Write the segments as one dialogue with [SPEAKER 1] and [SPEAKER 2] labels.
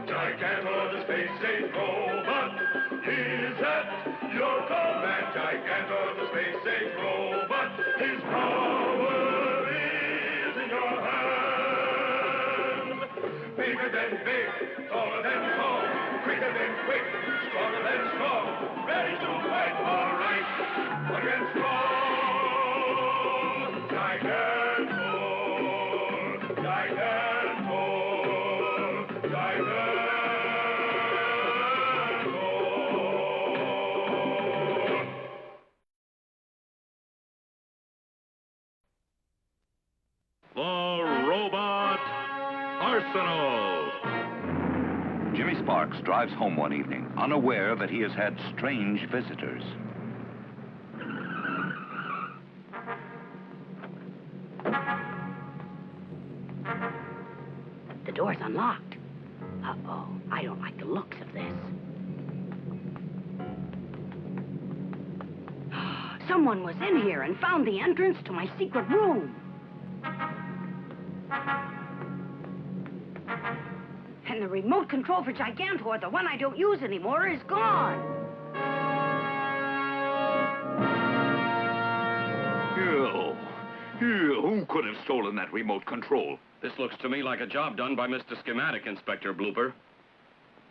[SPEAKER 1] Gigantor, the space-age robot, is at your command. Gigantor, the space-age robot, his power is in your hand. Bigger than big, taller than tall, quicker than quick, stronger than strong, ready to fight for right against all. Gigantor, Gigantor, Gigantor.
[SPEAKER 2] The Robot Arsenal.
[SPEAKER 3] Jimmy Sparks drives home one evening, unaware that he has had strange visitors.
[SPEAKER 4] The door's unlocked. Uh-oh, I don't like the looks of this. Someone was in here and found the entrance to my secret room. And the remote control for Gigantor, the one I don't use anymore, is gone.
[SPEAKER 2] Who could have stolen that remote control?
[SPEAKER 5] This looks to me like a job done by Mr. Schematic, Inspector Blooper.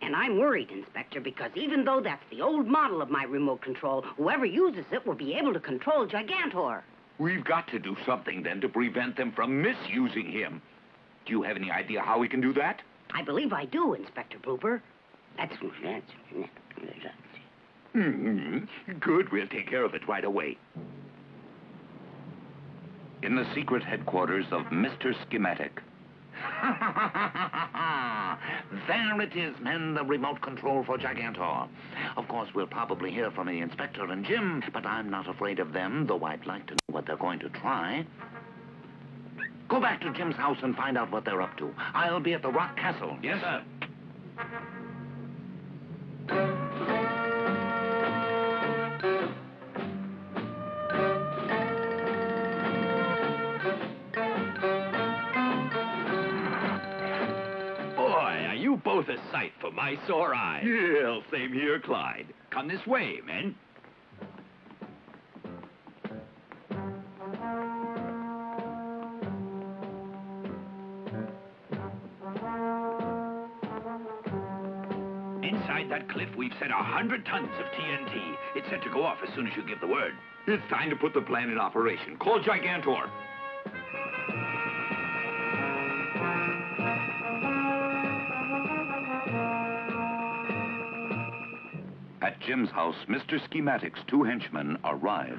[SPEAKER 4] And I'm worried, Inspector, because even though that's the old model of my remote control, whoever uses it will be able to control Gigantor.
[SPEAKER 3] We've got to do something, then, to prevent them from misusing him. Do you have any idea how we can do that?
[SPEAKER 4] I believe I do, Inspector Blooper.
[SPEAKER 3] Good, we'll take care of it right away. In the secret headquarters of Mr. Schematic.
[SPEAKER 6] There it is, men, the remote control for Gigantor. Of course, we'll probably hear from the Inspector and Jim, but I'm not afraid of them, though I'd like to know what they're going to try. Go back to Jim's house and find out what they're up to. I'll be at the Rock Castle.
[SPEAKER 5] Yes, sir.
[SPEAKER 2] Boy, are you both a sight for my sore eye.
[SPEAKER 3] Yeah, same here, Clyde.
[SPEAKER 2] Come this way, men. Inside that cliff, we've set 100 tons of TNT. It's set to go off as soon as you give the word.
[SPEAKER 3] It's time to put the plan in operation. Call Gigantor. At Jim's house, Mr. Schematic's two henchmen arrive.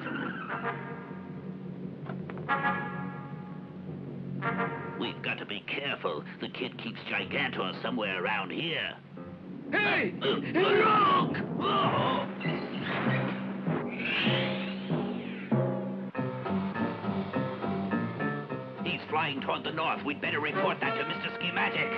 [SPEAKER 6] We've got to be careful. The kid keeps Gigantor somewhere around here.
[SPEAKER 2] Hey!
[SPEAKER 6] Look! Oh. He's flying toward the north. We'd better report that to Mr. Schematic.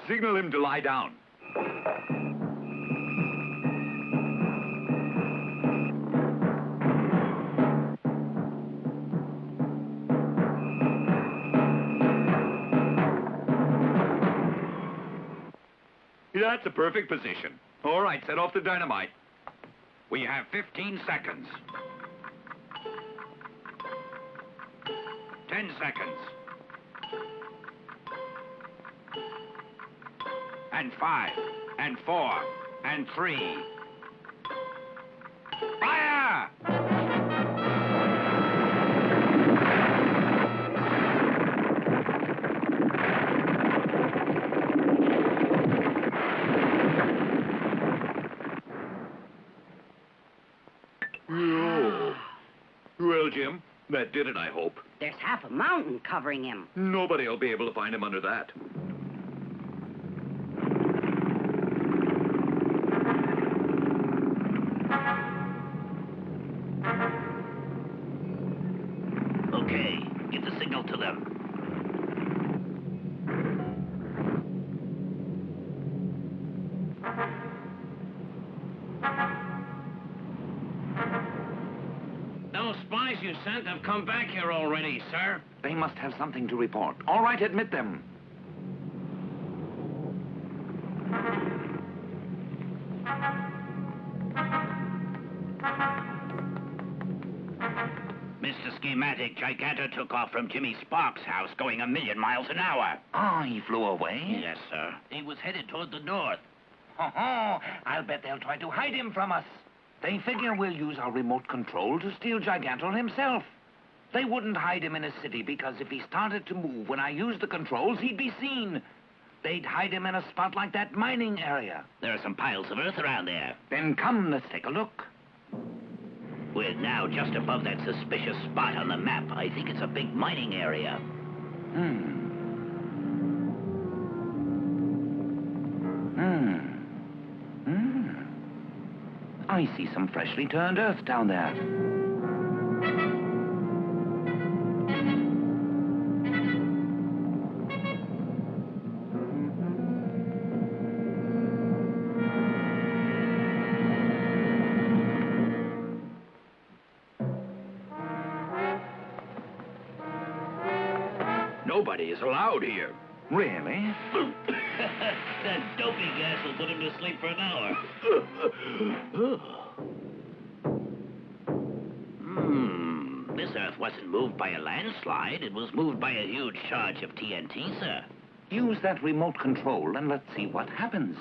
[SPEAKER 3] Signal him to lie down. That's a perfect position. All right, set off the dynamite.
[SPEAKER 2] We have 15 seconds. 10 seconds. And 5, and 4, and 3. Fire!
[SPEAKER 3] Well, Jim, that did it, I hope.
[SPEAKER 4] There's half a mountain covering him.
[SPEAKER 3] Nobody will be able to find him under that.
[SPEAKER 7] you sent have come back here already, sir.
[SPEAKER 6] They must have something to report. All right, admit them.
[SPEAKER 2] Mr. Schematic, Gigantor took off from Jimmy Sparks' house going 1,000,000 miles an hour.
[SPEAKER 6] Ah, he flew away?
[SPEAKER 2] Yes, sir. He was headed toward the north.
[SPEAKER 6] Oh, I'll bet they'll try to hide him from us. They figure we'll use our remote control to steal Gigantor himself. They wouldn't hide him in a city because if he started to move when I used the controls, he'd be seen. They'd hide him in a spot like that mining area.
[SPEAKER 2] There are some piles of earth around there.
[SPEAKER 6] Then come, let's take a look.
[SPEAKER 2] We're now just above that suspicious spot on the map. I think it's a big mining area.
[SPEAKER 6] I see some freshly turned earth down there.
[SPEAKER 2] Nobody is allowed here.
[SPEAKER 6] Really?
[SPEAKER 2] That dopey gas will put him to sleep for an hour. This earth wasn't moved by a landslide. It was moved by a huge charge of TNT, sir.
[SPEAKER 6] Use that remote control and let's see what happens.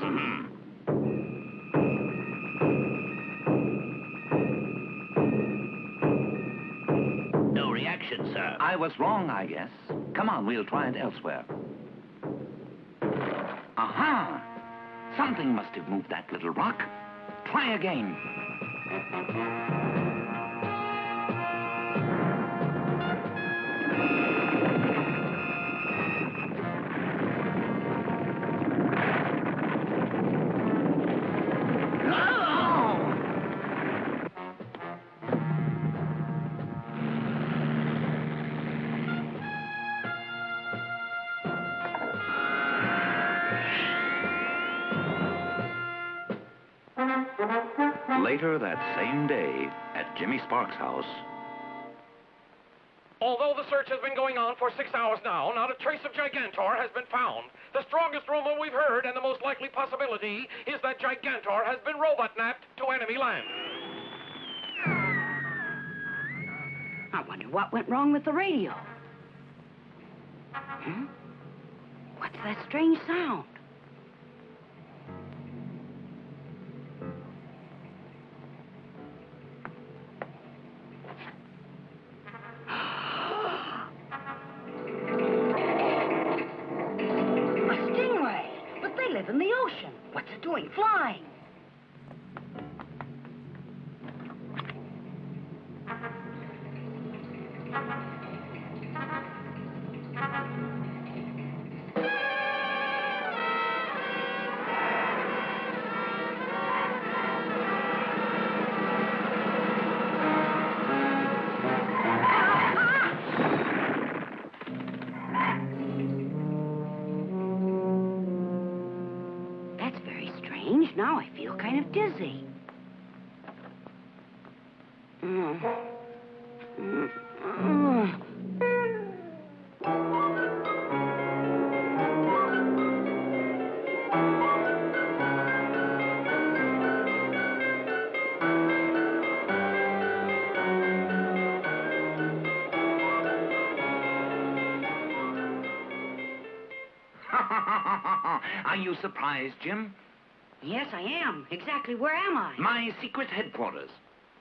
[SPEAKER 2] No reaction, sir.
[SPEAKER 6] I was wrong, I guess. Come on, we'll try it elsewhere. Aha! Something must have moved that little rock. Try again. Later that same day, at Jimmy Sparks' house.
[SPEAKER 8] Although the search has been going on for 6 hours now, not a trace of Gigantor has been found. The strongest rumor we've heard, and the most likely possibility, is that Gigantor has been robot-napped to enemy land.
[SPEAKER 4] I wonder what went wrong with the radio. What's that strange sound? In the ocean. What's it doing flying? Now I feel kind of dizzy.
[SPEAKER 6] Are you surprised, Jim?
[SPEAKER 4] Yes, I am. Exactly where am I?
[SPEAKER 6] My secret headquarters.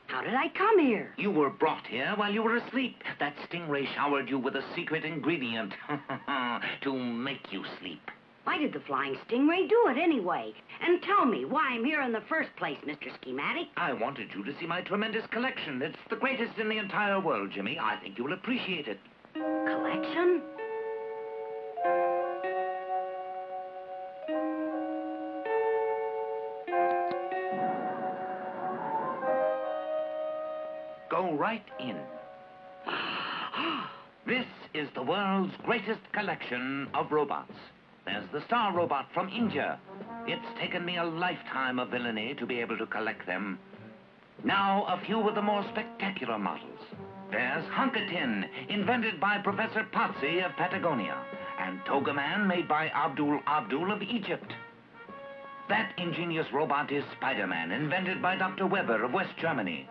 [SPEAKER 4] How did I come here?
[SPEAKER 6] You were brought here while you were asleep. That stingray showered you with a secret ingredient to make you sleep.
[SPEAKER 4] Why did the flying stingray do it anyway? And tell me why I'm here in the first place, Mr. Schematic.
[SPEAKER 6] I wanted you to see my tremendous collection. It's the greatest in the entire world, Jimmy. I think you'll appreciate it.
[SPEAKER 4] Collection?
[SPEAKER 6] Go right in. This is the world's greatest collection of robots. There's the star robot from India. It's taken me a lifetime of villainy to be able to collect them. Now, a few of the more spectacular models. There's Hunkatin, invented by Professor Potsy of Patagonia, and Togaman, made by Abdul of Egypt. That ingenious robot is Spider-Man, invented by Dr. Weber of West Germany.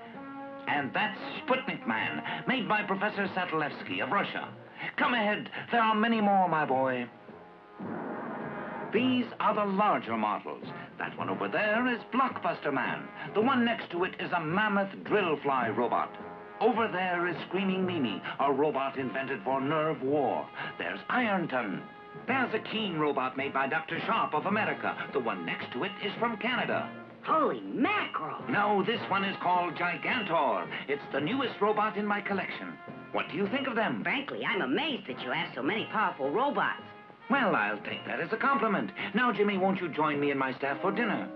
[SPEAKER 6] And that's Sputnik Man, made by Professor Satlevsky of Russia. Come ahead, there are many more, my boy. These are the larger models. That one over there is Blockbuster Man. The one next to it is a mammoth drill fly robot. Over there is Screaming Mimi, a robot invented for nerve war. There's Ironton. There's a Keen robot made by Dr. Sharp of America. The one next to it is from Canada.
[SPEAKER 4] Holy mackerel!
[SPEAKER 6] No, this one is called Gigantor. It's the newest robot in my collection. What do you think of them?
[SPEAKER 4] Frankly, I'm amazed that you have so many powerful robots.
[SPEAKER 6] Well, I'll take that as a compliment. Now, Jimmy, won't you join me and my staff for dinner?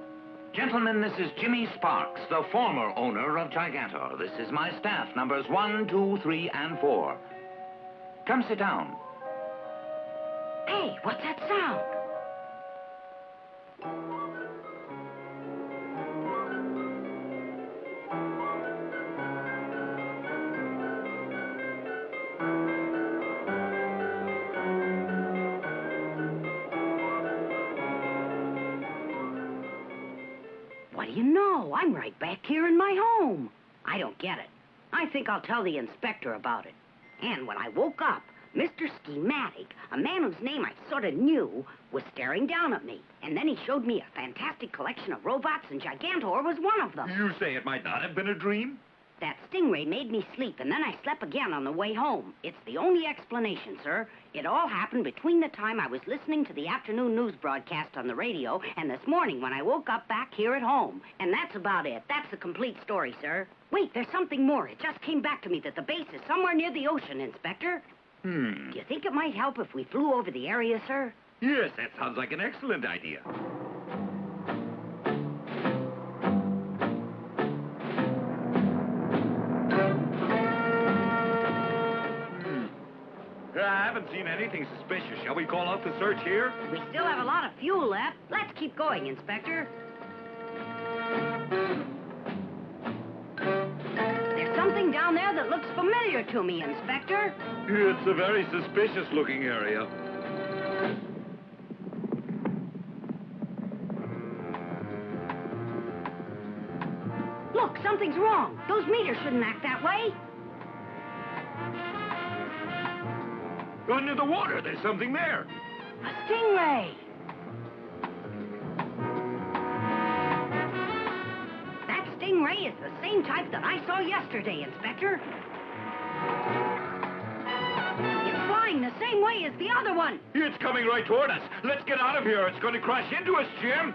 [SPEAKER 6] Gentlemen, this is Jimmy Sparks, the former owner of Gigantor. This is my staff, numbers 1, 2, 3, and 4. Come sit down.
[SPEAKER 4] Hey, what's that sound? What do you know? I'm right back here in my home. I don't get it. I think I'll tell the inspector about it. And when I woke up, Mr. Schematic, a man whose name I sort of knew, was staring down at me. And then he showed me a fantastic collection of robots, and Gigantor was one of them.
[SPEAKER 3] You say it might not have been a dream?
[SPEAKER 4] That stingray made me sleep, and then I slept again on the way home. It's the only explanation, sir. It all happened between the time I was listening to the afternoon news broadcast on the radio and this morning when I woke up back here at home. And that's about it. That's the complete story, sir. Wait, there's something more. It just came back to me that the base is somewhere near the ocean, Inspector. Do you think it might help if we flew over the area, sir?
[SPEAKER 3] Yes, that sounds like an excellent idea. I haven't seen anything suspicious. Shall we call out the search here?
[SPEAKER 4] We still have a lot of fuel left. Let's keep going, Inspector. There's something down there that looks familiar to me, Inspector.
[SPEAKER 3] It's a very suspicious-looking area.
[SPEAKER 4] Look, something's wrong. Those meters shouldn't act that way.
[SPEAKER 3] Under the water, there's something there.
[SPEAKER 4] A stingray. That stingray is the same type that I saw yesterday, Inspector. It's flying the same way as the other one.
[SPEAKER 3] It's coming right toward us. Let's get out of here. It's going to crash into us, Jim.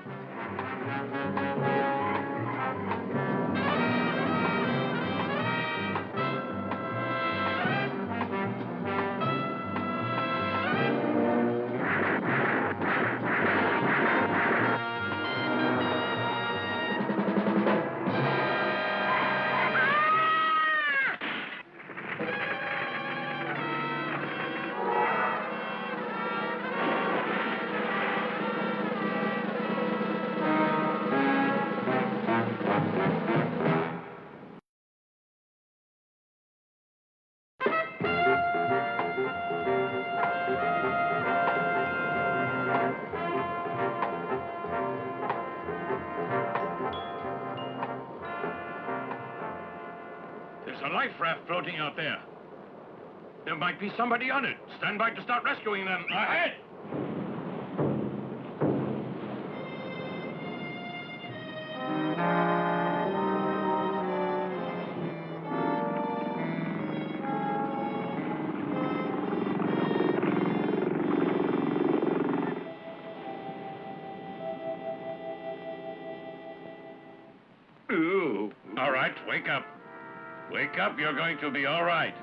[SPEAKER 5] There's a life raft floating out there. There might be somebody on it. Stand by to start rescuing them. Ahead!
[SPEAKER 3] Ooh.
[SPEAKER 5] All right, wake up. Wake up, you're going to be all right.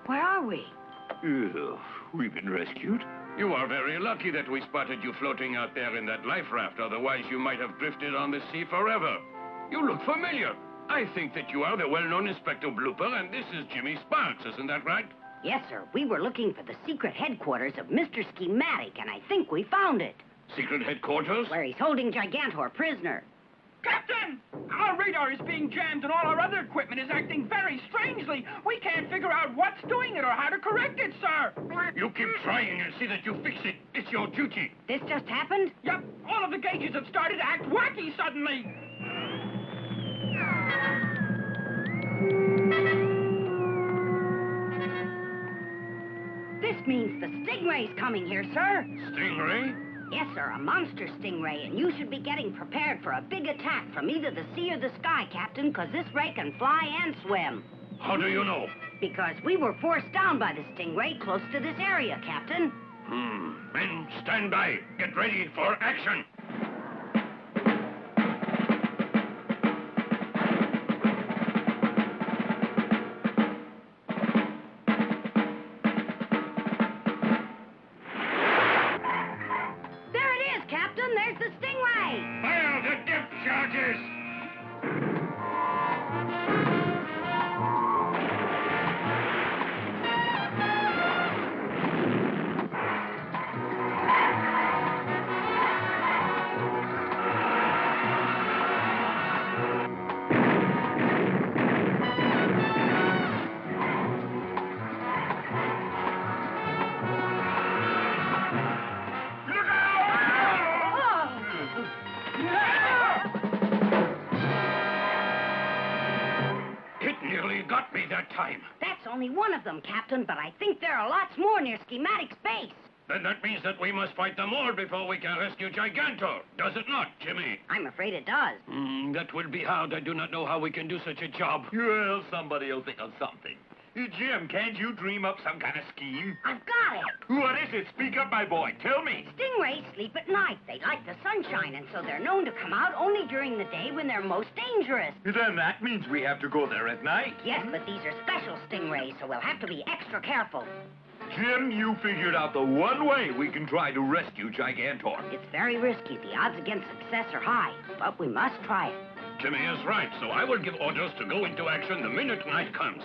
[SPEAKER 4] Where are we?
[SPEAKER 3] We've been rescued.
[SPEAKER 5] You are very lucky that we spotted you floating out there in that life raft. Otherwise, you might have drifted on the sea forever. You look familiar. I think that you are the well-known Inspector Blooper, and this is Jimmy Sparks, isn't that right?
[SPEAKER 4] Yes, sir. We were looking for the secret headquarters of Mr. Schematic, and I think we found it.
[SPEAKER 5] Secret headquarters?
[SPEAKER 4] Where he's holding Gigantor prisoner.
[SPEAKER 9] Captain! Our radar is being jammed and all our other equipment is acting very strangely. We can't figure out what's doing it or how to correct it, sir.
[SPEAKER 5] You keep trying and see that you fix it. It's your duty.
[SPEAKER 4] This just happened?
[SPEAKER 9] Yep, all of the gauges have started to act wacky suddenly.
[SPEAKER 4] This means the stingray's coming here, sir.
[SPEAKER 5] Stingray?
[SPEAKER 4] Yes, sir, a monster stingray, and you should be getting prepared for a big attack from either the sea or the sky, Captain, because this ray can fly and swim.
[SPEAKER 5] How do you know?
[SPEAKER 4] Because we were forced down by the stingray close to this area, Captain.
[SPEAKER 5] Men, stand by. Get ready for action.
[SPEAKER 4] There it is, Captain. There's the stingray.
[SPEAKER 5] Fire the depth charges. It nearly got me that time.
[SPEAKER 4] That's only one of them, Captain, but I think there are lots more near Schematic's base.
[SPEAKER 5] Then that means that we must fight them all before we can rescue Gigantor. Does it not, Jimmy?
[SPEAKER 4] I'm afraid it does.
[SPEAKER 5] That will be hard. I do not know how we can do such a job.
[SPEAKER 3] Well, somebody will think of something. Jim, can't you dream up some kind of scheme?
[SPEAKER 4] I've got it.
[SPEAKER 3] What is it? Speak up, my boy. Tell me.
[SPEAKER 4] Stingrays sleep at night. They like the sunshine, and so they're known to come out only during the day when they're most dangerous.
[SPEAKER 3] Then that means we have to go there at night.
[SPEAKER 4] Yes, but these are special stingrays, so we'll have to be extra careful.
[SPEAKER 3] Jim, you figured out the one way we can try to rescue Gigantor.
[SPEAKER 4] It's very risky. The odds against success are high, but we must try it.
[SPEAKER 5] Jimmy is right, so I will give orders to go into action the minute night comes.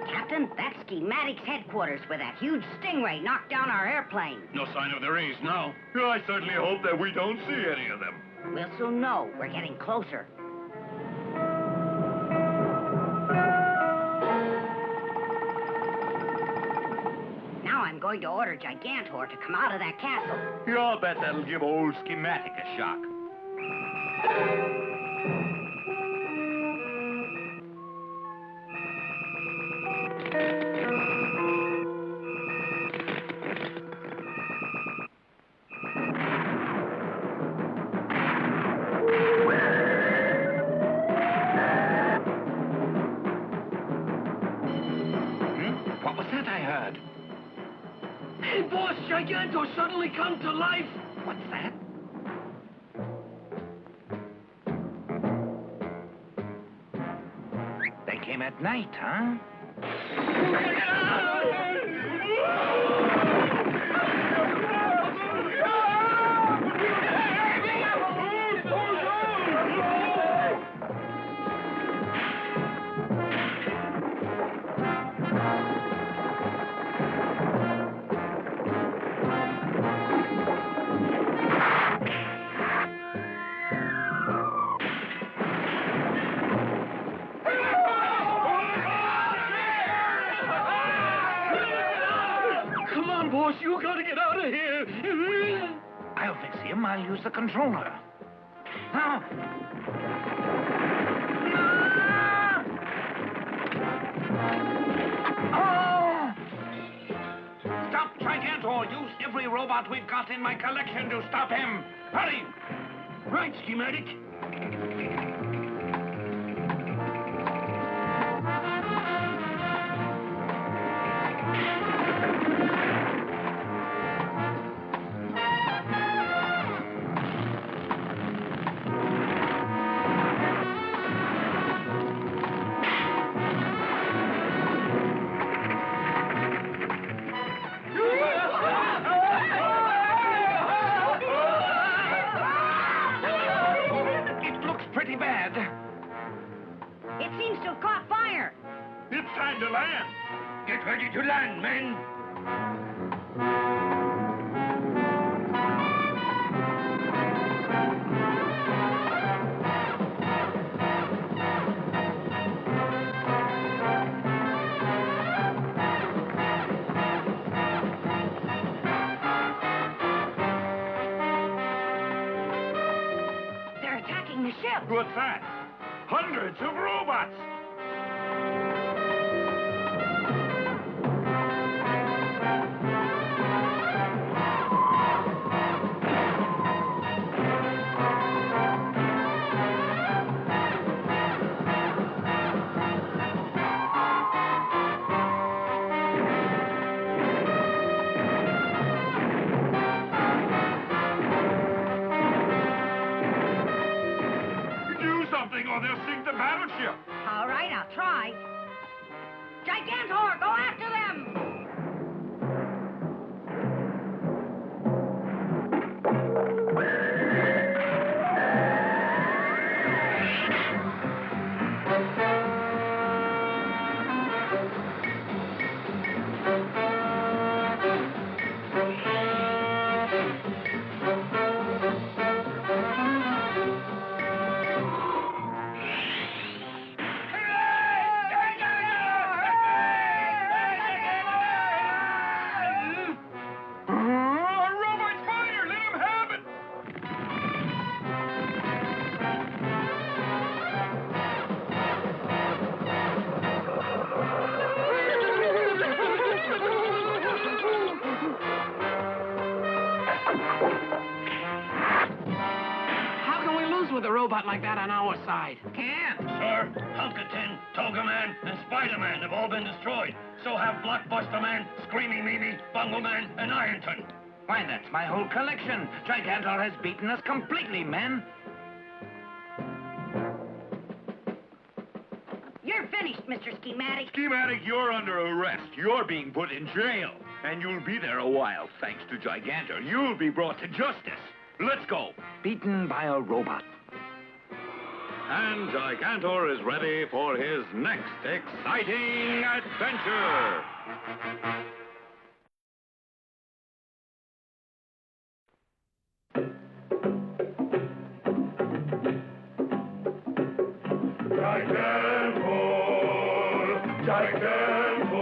[SPEAKER 4] Captain, that's Schematic's headquarters where that huge stingray knocked down our airplane.
[SPEAKER 5] No sign of the rays now.
[SPEAKER 3] I certainly hope that we don't see any of them.
[SPEAKER 4] We'll soon know. We're getting closer. Now I'm going to order Gigantor to come out of that castle.
[SPEAKER 3] I'll bet that'll give old Schematic a shock.
[SPEAKER 6] What was that I heard?
[SPEAKER 7] Hey, boss, Gigantor suddenly come to life.
[SPEAKER 6] What's that? They came at night, huh?
[SPEAKER 7] Come on, boss, you gotta get out of here.
[SPEAKER 6] I'll fix him. I'll use the controller. Ah! Ah! Oh! Stop, Gigantor! Use every robot we've got in my collection to stop him! Hurry!
[SPEAKER 7] Right, Schematic.
[SPEAKER 1] time to land.
[SPEAKER 5] Get ready to land, men.
[SPEAKER 4] They're attacking the ship.
[SPEAKER 1] What's that? Hundreds of robots. Or they'll sink the battleship.
[SPEAKER 4] All right, I'll try. Gigantor, go after them!
[SPEAKER 8] With a robot like that on our side.
[SPEAKER 9] Can't.
[SPEAKER 5] Sir, Hunkerton, Togaman, and Spider-Man have all been destroyed. So have Blockbuster Man, Screaming Mimi, Bungle Man, and Ironton.
[SPEAKER 6] Why, that's my whole collection. Gigantor has beaten us completely, men.
[SPEAKER 4] You're finished, Mr. Schematic.
[SPEAKER 3] Schematic, you're under arrest. You're being put in jail. And you'll be there a while, thanks to Gigantor. You'll be brought to justice. Let's go.
[SPEAKER 6] Beaten by a robot.
[SPEAKER 3] And Gigantor is ready for his next exciting adventure.
[SPEAKER 1] Gigantor, Gigantor,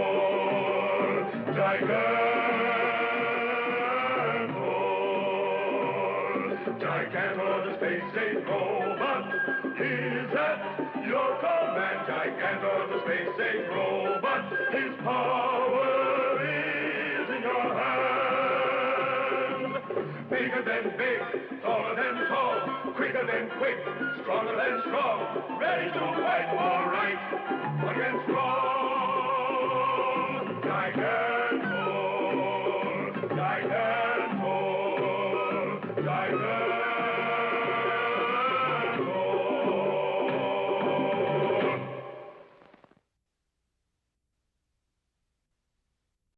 [SPEAKER 1] Gigantor. Gigantor, the space-age robot, is at your command. Gigantor, the space-age robot, his power is in your hand. Bigger than big, taller than tall, quicker than quick, stronger than strong, ready to fight all right against wrong.